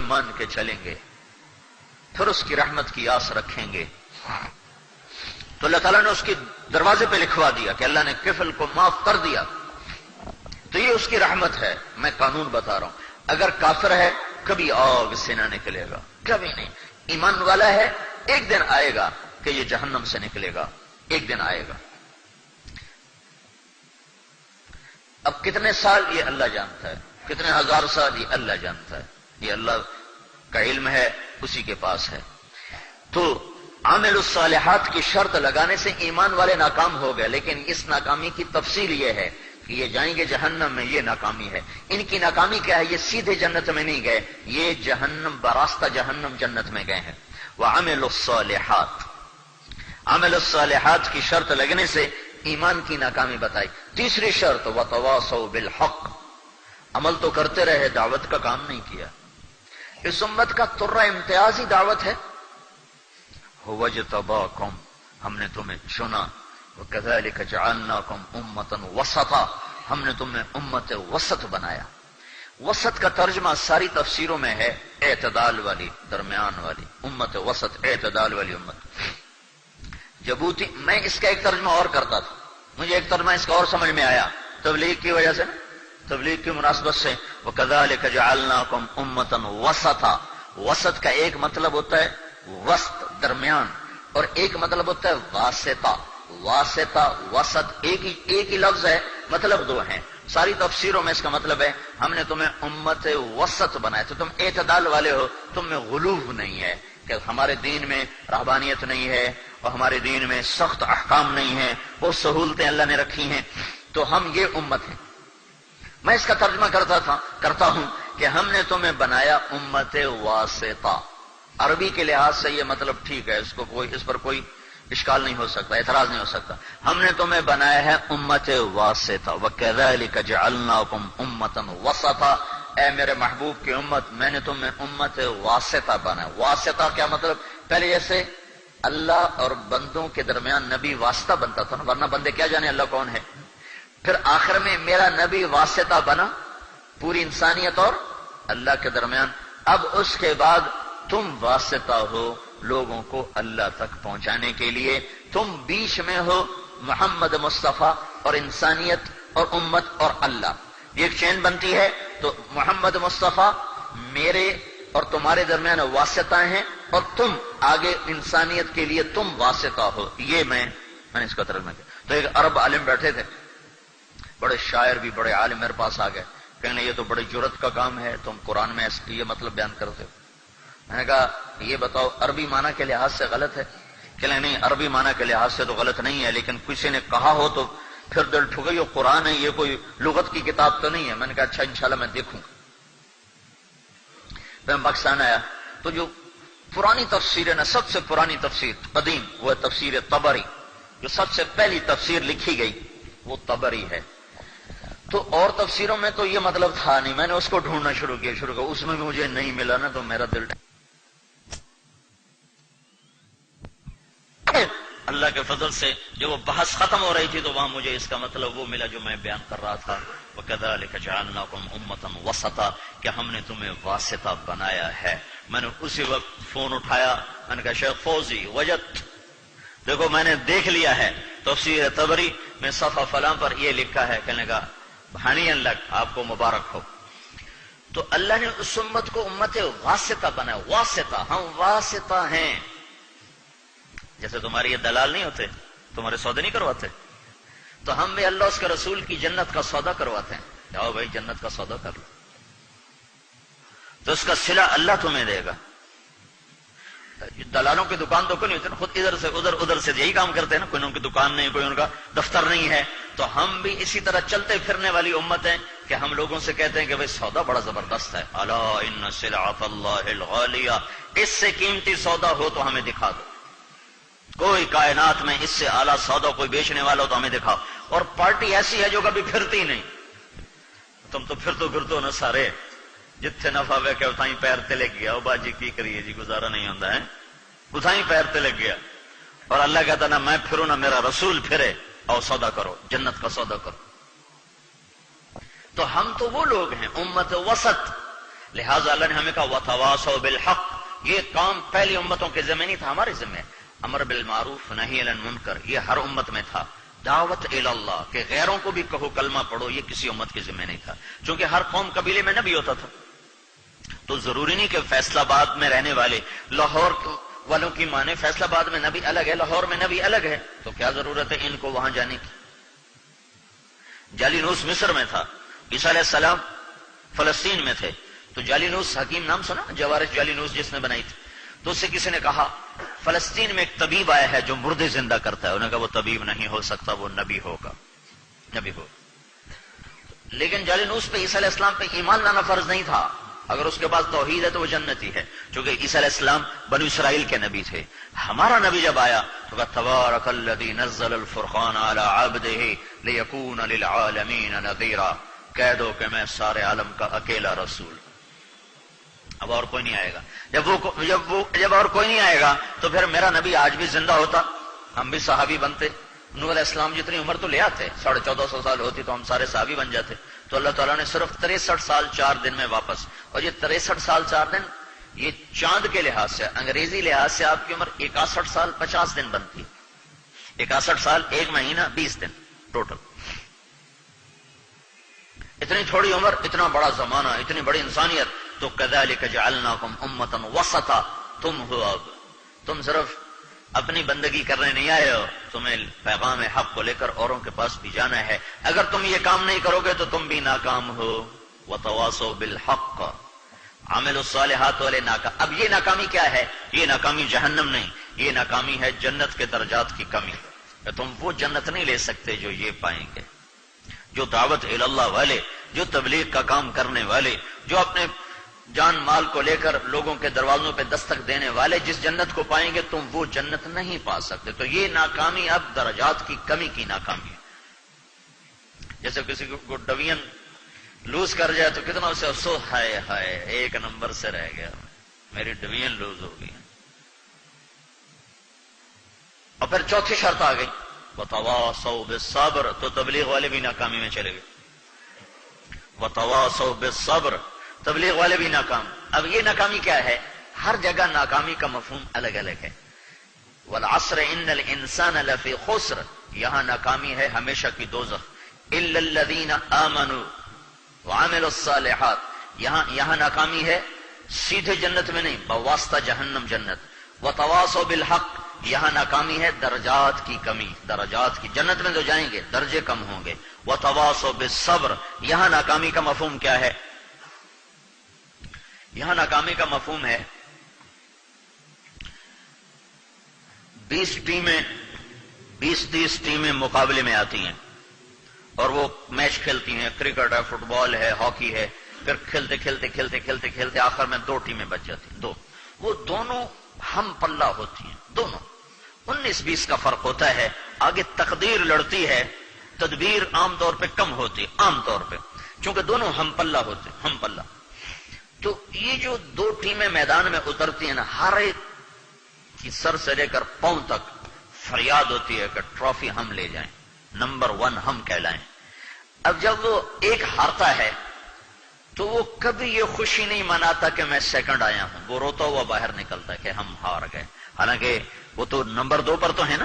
مان کے چلیں گے، پھر اس کی رحمت کی آس رکھیں گے، تو اللہ تعالیٰ نے اس کے دروازے پہ لکھوا دیا کہ اللہ نے کفل کو معاف کر دیا، تو یہ اس کی رحمت ہے۔ میں قانون بتا رہا ہوں، اگر کافر ہے کبھی آگ سے نہ نکلے گا، کبھی نہیں۔ ایمان والا ہے ایک دن آئے گا کہ یہ جہنم سے نکلے گا، ایک دن آئے گا۔ اب کتنے سال یہ اللہ جانتا ہے، کتنے ہزار سال یہ اللہ جانتا ہے، یہ اللہ کا علم ہے، اسی کے پاس ہے۔ تو عامل الصالحات کی شرط لگانے سے ایمان والے ناکام ہو گئے، لیکن اس ناکامی کی تفصیل یہ ہے کہ یہ جائیں گے جہنم میں، یہ ناکامی ہے۔ ان کی ناکامی کیا ہے؟ یہ سیدھے جنت میں نہیں گئے، یہ جہنم براستہ جہنم جنت میں گئے ہیں۔ وعمل الصالحات، عمل الصالحات کی شرط لگنے سے ایمان کی ناکامی بتائی۔ تیسری شرط وتواصوا بالحق، عمل تو کرتے رہے، دعوت کا کام نہیں کیا۔ اس امت کا ترہ امتیازی دعوت ہے، وَاجْتَبَاكُمْ، ہم نے تمہیں چنا، وَكَذَلِكَ جَعَلْنَاكُمْ أُمَّةً وَسَطًا، ہم نے تمہیں امت وسط بنایا۔ وسط کا ترجمہ ساری تفسیروں میں ہے اعتدال والی، درمیان والی امت وسط، اعتدال والی امت۔ جبوتی، میں اس کا ایک ترجمہ اور کرتا تھا، مجھے ایک ترجمہ اس کا اور سمجھ میں آیا تبلیغ کی وجہ سے، تبلیغ کی مناسبت سے۔ وَكَذَلِكَ جَعَلْنَاكُمْ أُمَّةً وَسَطًا، وسط کا ایک مطلب ہوتا ہے وسط، درمیان، اور ایک مطلب ہوتا ہے واسطہ۔ واسطہ وسط ایک ہی لفظ ہے، مطلب دو ہیں۔ ساری تفسیروں میں اس کا مطلب ہے ہم نے تمہیں امت وسط بنایا، تو تم اعتدال والے ہو، تم میں غلو نہیں ہے کہ ہمارے دین میں رہبانیت نہیں ہے اور ہمارے دین میں سخت احکام نہیں ہے، وہ سہولتیں اللہ نے رکھی ہیں، تو ہم یہ امت ہیں۔ میں اس کا ترجمہ کرتا ہوں کہ ہم نے تمہیں بنایا امت واسطہ۔ عربی کے لحاظ سے یہ مطلب ٹھیک ہے، اس پر کوئی اشکال نہیں ہو سکتا، اعتراض نہیں ہو سکتا۔ ہم نے تمہیں بنایا ہے امت واسطہ، وَكَذَلِكَ جَعَلْنَاكُمْ أُمَّةً وَسَطًا، اے میرے محبوب کی امت، میں نے تمہیں امت واسطہ بنایا۔ واسطہ کیا مطلب؟ پہلے جیسے اللہ اور بندوں کے درمیان نبی واسطہ بنتا تھا نا، ورنہ بندے کیا جانے اللہ کون ہے۔ پھر آخر میں میرا نبی واسطہ بنا پوری انسانیت اور اللہ کے درمیان۔ اب اس کے بعد تم واسطہ ہو لوگوں کو اللہ تک پہنچانے کے لیے، تم بیچ میں ہو محمد مصطفیٰ اور انسانیت اور امت اور اللہ، یہ ایک چین بنتی ہے۔ تو محمد مصطفیٰ میرے اور تمہارے درمیان واسطہ ہیں، اور تم آگے انسانیت کے لیے تم واسطہ ہو۔ یہ میں نے اس کا ترجمہ کیا۔ تو ایک عرب عالم بیٹھے تھے، بڑے شاعر بھی، بڑے عالم میرے پاس آ گئے، کہنے یہ تو بڑی جرت کا کام ہے، تم قرآن میں یہ مطلب بیان کرتے ہو۔ میں نے کہا یہ بتاؤ عربی معنی کے لحاظ سے غلط ہے؟ کہ نہیں، عربی معنی کے لحاظ سے تو غلط نہیں ہے، لیکن کسی نے کہا ہو تو پھر دل ٹھکے، یہ قرآن ہے، یہ کوئی لغت کی کتاب تو نہیں ہے۔ میں نے کہا اچھا انشاءاللہ میں دیکھوں گا۔ پھر میں پاکستان آیا تو جو پرانی تفسیر ہے نا، سب سے پرانی تفسیر قدیم، وہ تفسیر طبری، جو سب سے پہلی تفسیر لکھی گئی وہ طبری ہے۔ تو اور تفسیروں میں تو یہ مطلب تھا نہیں، میں نے اس کو ڈھونڈنا شروع کیا، اس میں مجھے نہیں ملا نا، تو میرا دل اللہ کے فضل سے جب وہ بحث ختم ہو رہی تھی تو وہاں مجھے اس کا مطلب وہ ملا جو میں بیان کر رہا تھا، وَكَذَلِكَ جَعَلْنَاكُمْ أُمَّةً وَسَطًا، کہ ہم نے تمہیں واسطہ بنایا ہے۔ میں نے اسی وقت فون اٹھایا، میں نے کہا شیخ فوزی وجد، دیکھو میں نے دیکھ لیا ہے تفسیر طبری میں صفحہ فلاں پر یہ لکھا ہے۔ کہنے کا بھانیاں لگ، آپ کو مبارک ہو۔ تو اللہ نے اس امت کو امت واسطہ بنایا۔ واسطہ، ہم واسطہ ہیں۔ جیسے تمہارے یہ دلال نہیں ہوتے، تمہارے سودے نہیں کرواتے، تو ہم بھی اللہ اس کے رسول کی جنت کا سودا کرواتے ہیں۔ جاؤ بھائی جنت کا سودا کر لو، تو اس کا صلہ اللہ تمہیں دے گا۔ دلالوں کی دکان تو کوئی نہیں ہوتی نا، خود ادھر سے ادھر سے یہی کام کرتے ہیں نا، کوئی ان کی دکان نہیں، کوئی ان کا دفتر نہیں ہے۔ تو ہم بھی اسی طرح چلتے پھرنے والی امت ہیں کہ ہم لوگوں سے کہتے ہیں کہ بھائی سودا بڑا زبردست ہے، الا ان سلعۃ اللہ الغالیہ، اس سے قیمتی سودا ہو تو ہمیں دکھا دو، کوئی کائنات میں اس سے اعلیٰ سودا کوئی بیچنے والا ہو تو ہمیں دکھاؤ۔ اور پارٹی ایسی ہے جو کبھی پھرتی نہیں، تم تو پھرتو نا سارے، جتھے نفع ویکھے اتھائی پیر تے لگ گیا، او باجی کی کریے جی، گزارا نہیں ہوتا ہے، اتھائی پیر تے لگ گیا۔ اور اللہ کہتا نا میں پھروں نہ میرا رسول پھرے، اور سودا کرو، جنت کا سودا کرو۔ تو ہم تو وہ لوگ ہیں امت وسط، لہٰذا اللہ نے ہمیں کہا وتواصوا بالحق، یہ کام پہلی امتوں کے ذمہ نہیں تھا، ہمارے ذمہ. امر بالمعروف نہی عن المنکر یہ ہر امت میں تھا. دعوت الی اللہ کہ غیروں کو بھی کہو کلمہ پڑھو، یہ کسی امت کے ذمہ نہیں تھا، چونکہ ہر قوم قبیلے میں نبی ہوتا تھا. تو ضروری نہیں کہ فیصلہ آباد میں رہنے والے لاہور والوں کی مانے فیصلہ آباد میں نبی الگ ہے، لاہور میں نبی الگ ہے، تو کیا ضرورت ہے ان کو وہاں جانے کی. جالینوس مصر میں تھا، عیسیٰ علیہ السلام فلسطین میں تھے. تو جالینوس حکیم نام سنا، جوارش جالینوس جس نے بنائی تھی. تو اس سے کسی نے کہا فلسطین میں ایک طبیب آیا ہے جو مردے زندہ کرتا ہے. انہوں نے کہا وہ طبیب نہیں ہو سکتا، وہ نبی ہوگا، نبی ہو. لیکن جالینوس پہ عیسیٰ علیہ السلام پہ ایمان لانا فرض نہیں تھا. اگر اس کے پاس توحید ہے تو وہ جنتی ہے، چونکہ عیسیٰ علیہ السلام بنو اسرائیل کے نبی تھے. ہمارا نبی جب آیا تو کہا تبارک الذی نزل الفرقان علی عبدہ لیکون للعالمین نذیرا، کہہ دو کہ میں سارے عالم کا اکیلا رسول. اب اور کوئی نہیں آئے گا. جب اور کوئی نہیں آئے گا تو پھر میرا نبی آج بھی زندہ ہوتا، ہم بھی صحابی بنتے. نوح علیہ السلام جتنی عمر تو لے آتے، 1450 سال ہوتی تو ہم سارے صحابی بن جاتے. تو اللہ تعالیٰ نے صرف 63 سال 4 دن میں واپس، اور یہ 63 سال 4 دن یہ چاند کے لحاظ سے، انگریزی لحاظ سے آپ کی عمر 61 سال 50 دن بنتی. 61 سال 1 مہینہ 20 دن ٹوٹل. اتنی تھوڑی عمر، اتنا بڑا زمانہ، اتنی بڑی انسانیت. تو کذالک جعلناکم امۃ وسطا، تم ہو اب، تم صرف اپنی بندگی کرنے نہیں آئے ہو، تمہیں پیغام حق کو لے کر اوروں کے پاس بھی جانا ہے. اگر تم یہ کام نہیں کرو گے تو تم بھی ناکام ہو. وتواصوا بالحق عملوا الصالحات والے ناکام. اب یہ ناکامی کیا ہے؟ یہ ناکامی جہنم نہیں، یہ ناکامی ہے جنت کے درجات کی کمی. تم وہ جنت نہیں لے سکتے جو یہ پائیں گے، جو دعوت الی اللہ والے، جو تبلیغ کا کام کرنے والے، جو اپنے جان مال کو لے کر لوگوں کے دروازوں پہ دستک دینے والے جس جنت کو پائیں گے تم وہ جنت نہیں پا سکتے. تو یہ ناکامی اب درجات کی کمی کی ناکامی ہے. جیسے کسی کو ڈویژن لوز کر جائے تو کتنا اسے افسوس، ہائے ہائے 1 نمبر سے رہ گیا، میری ڈویژن لوز ہو گئی. اور پھر چوتھی شرط آ گئی وتواصوا بالصبر، تو تبلیغ والے بھی ناکامی میں چلے گئے. وتواصوا بالصبر، تبلیغ والے بھی ناکام. اب یہ ناکامی کیا ہے؟ ہر جگہ ناکامی کا مفہوم الگ الگ ہے. والعصر ان الانسان لفی خسر، یہاں ناکامی ہے ہمیشہ کی دوزخ. الا الذین آمنوا وعملوا الصالحات، یہاں ناکامی ہے سیدھے جنت میں نہیں، بواسطہ جہنم جنت. وتواصوا بالحق، یہاں ناکامی ہے درجات کی کمی، درجات کی، جنت میں تو جائیں گے درجے کم ہوں گے. وتواصوا بالصبر، یہاں ناکامی کا مفہوم کیا ہے؟ یہاں ناکامی کا مفہوم ہے 20-30 ٹیمیں مقابلے میں آتی ہیں اور وہ میچ کھیلتی ہیں، کرکٹ ہے، فٹ بال ہے، ہاکی ہے. پھر کھیلتے آخر میں 2 ٹیمیں بچ جاتی ہیں. وہ دونوں ہم پلہ ہوتی ہیں، دونوں 19-20 کا فرق ہوتا ہے. آگے تقدیر لڑتی ہے، تدبیر عام طور پہ کم ہوتی ہے، عام طور پہ، چونکہ دونوں ہم پلہ ہوتے ہیں، ہم پلہ. تو یہ جو 2 ٹیمیں میدان میں اترتی ہیں نا، ہر ایک کی سر سے لے کر پاؤں تک فریاد ہوتی ہے کہ ٹرافی ہم لے جائیں، نمبر 1 ہم کہلائیں. اب جب وہ ایک ہارتا ہے تو وہ کبھی یہ خوشی نہیں مناتا کہ میں سیکنڈ آیا ہوں، وہ روتا ہوا باہر نکلتا ہے کہ ہم ہار گئے. حالانکہ وہ تو نمبر 2 پر تو ہے نا،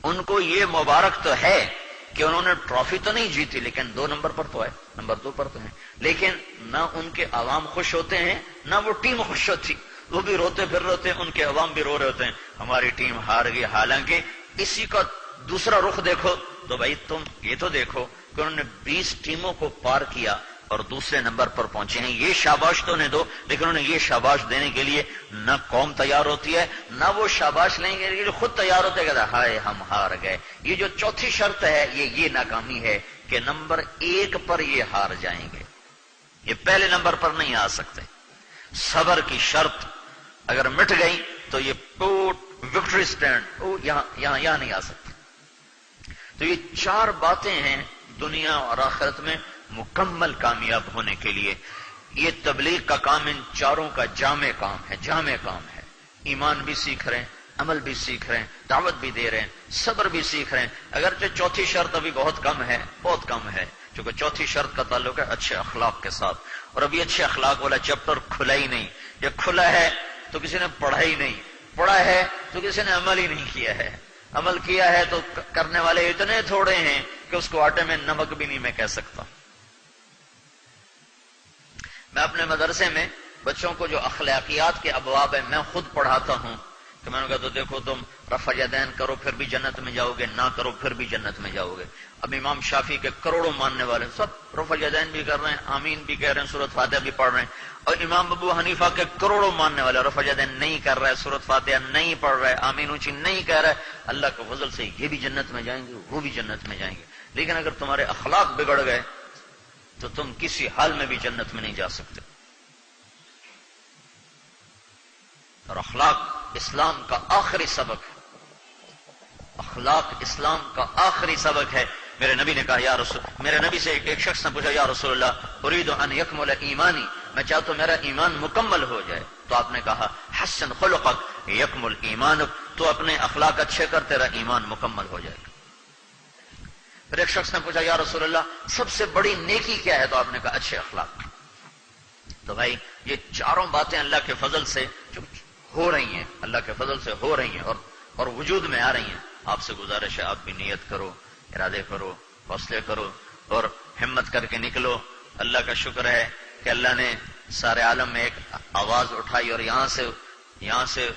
ان کو یہ مبارک تو ہے کہ انہوں نے ٹرافی تو نہیں جیتی، لیکن 2 نمبر پر تو ہے، نمبر 2 پر تو ہے. لیکن نہ ان کے عوام خوش ہوتے ہیں نہ وہ ٹیم خوش ہوتی، وہ بھی روتے پھر روتے، ان کے عوام بھی رو رہے ہوتے ہیں ہماری ٹیم ہار گئی. حالانکہ اسی کا دوسرا رخ دیکھو تو بھائی تم یہ تو دیکھو کہ انہوں نے 20 ٹیموں کو پار کیا اور دوسرے نمبر پر پہنچے ہیں. یہ شاباش تو انہیں دو، لیکن انہیں یہ شاباش دینے کے لیے نہ قوم تیار ہوتی ہے، نہ وہ شاباش لیں گے، یہ خود تیار ہوتے ہیں کہ ہائے ہم ہار گئے. یہ جو چوتھی شرط ہے یہ ناکامی ہے کہ نمبر 1 پر یہ ہار جائیں گے، یہ پہلے نمبر پر نہیں آ سکتے. صبر کی شرط اگر مٹ گئی تو یہ وکٹری سٹینڈ یہاں نہیں آ سکتے. تو یہ 4 باتیں ہیں دنیا اور آخرت میں مکمل کامیاب ہونے کے لیے. یہ تبلیغ کا کام ان 4 کا جامع کام ہے. ایمان بھی سیکھ رہے ہیں، عمل بھی سیکھ رہے ہیں، دعوت بھی دے رہے ہیں، صبر بھی سیکھ رہے ہیں. اگرچہ چوتھی شرط ابھی بہت کم ہے، چونکہ چوتھی شرط کا تعلق ہے اچھے اخلاق کے ساتھ. اور ابھی اچھے اخلاق والا چیپٹر کھلا ہی نہیں. یہ کھلا ہے تو کسی نے پڑھا ہی نہیں, پڑھا ہے تو کسی نے عمل ہی نہیں کیا ہے, عمل کیا ہے تو کرنے والے اتنے تھوڑے ہیں کہ اس کو آٹے میں نمک بھی نہیں میں کہہ سکتا. میں اپنے مدرسے میں بچوں کو جو اخلاقیات کے ابواب ہیں میں خود پڑھاتا ہوں کہ میں نے کہا تو دیکھو تم رفع یدین کرو پھر بھی جنت میں جاؤ گے, نہ کرو پھر بھی جنت میں جاؤ گے. اب امام شافعی کے کروڑوں ماننے والے سب رفع یدین بھی کر رہے ہیں, آمین بھی کہہ رہے ہیں, سورۃ فاتحہ بھی پڑھ رہے ہیں, اور امام ابو حنیفہ کے کروڑوں ماننے والے رفع یدین نہیں کر رہے, سورۃ فاتحہ نہیں پڑھ رہے, آمین اونچی نہیں کہہ رہے. اللہ کے فضل سے یہ بھی جنت میں جائیں گے, وہ بھی جنت میں جائیں گے. لیکن اگر تمہارے اخلاق بگڑ گئے تو تم کسی حال میں بھی جنت میں نہیں جا سکتے. اور اخلاق اسلام کا آخری سبق ہے, اخلاق اسلام کا آخری سبق ہے. میرے نبی نے کہا یا رسول, میرے نبی سے ایک شخص نے پوچھا یا رسول اللہ اريد ان يكمل ایمانی, میں چاہتا ہوں میرا ایمان مکمل ہو جائے. تو آپ نے کہا حسن خلقک یکمل ایمانک, تو اپنے اخلاق اچھے کر تیرا ایمان مکمل ہو جائے گا. پھر ایک شخص نے پوچھا یا رسول اللہ سب سے بڑی نیکی کیا ہے؟ تو آپ نے کہا اچھے اخلاق. تو بھائی یہ چاروں باتیں اللہ کے فضل سے جو ہو رہی ہیں, اللہ کے فضل سے ہو رہی ہیں اور وجود میں آ رہی ہیں. آپ سے گزارش ہے آپ بھی نیت کرو, ارادے کرو, حوصلے کرو اور ہمت کر کے نکلو. اللہ کا شکر ہے کہ اللہ نے سارے عالم میں ایک آواز اٹھائی اور یہاں سے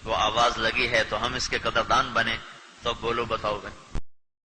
وہ آواز لگی ہے تو ہم اس کے قدردان بنے. تو بولو بتاؤ بھائی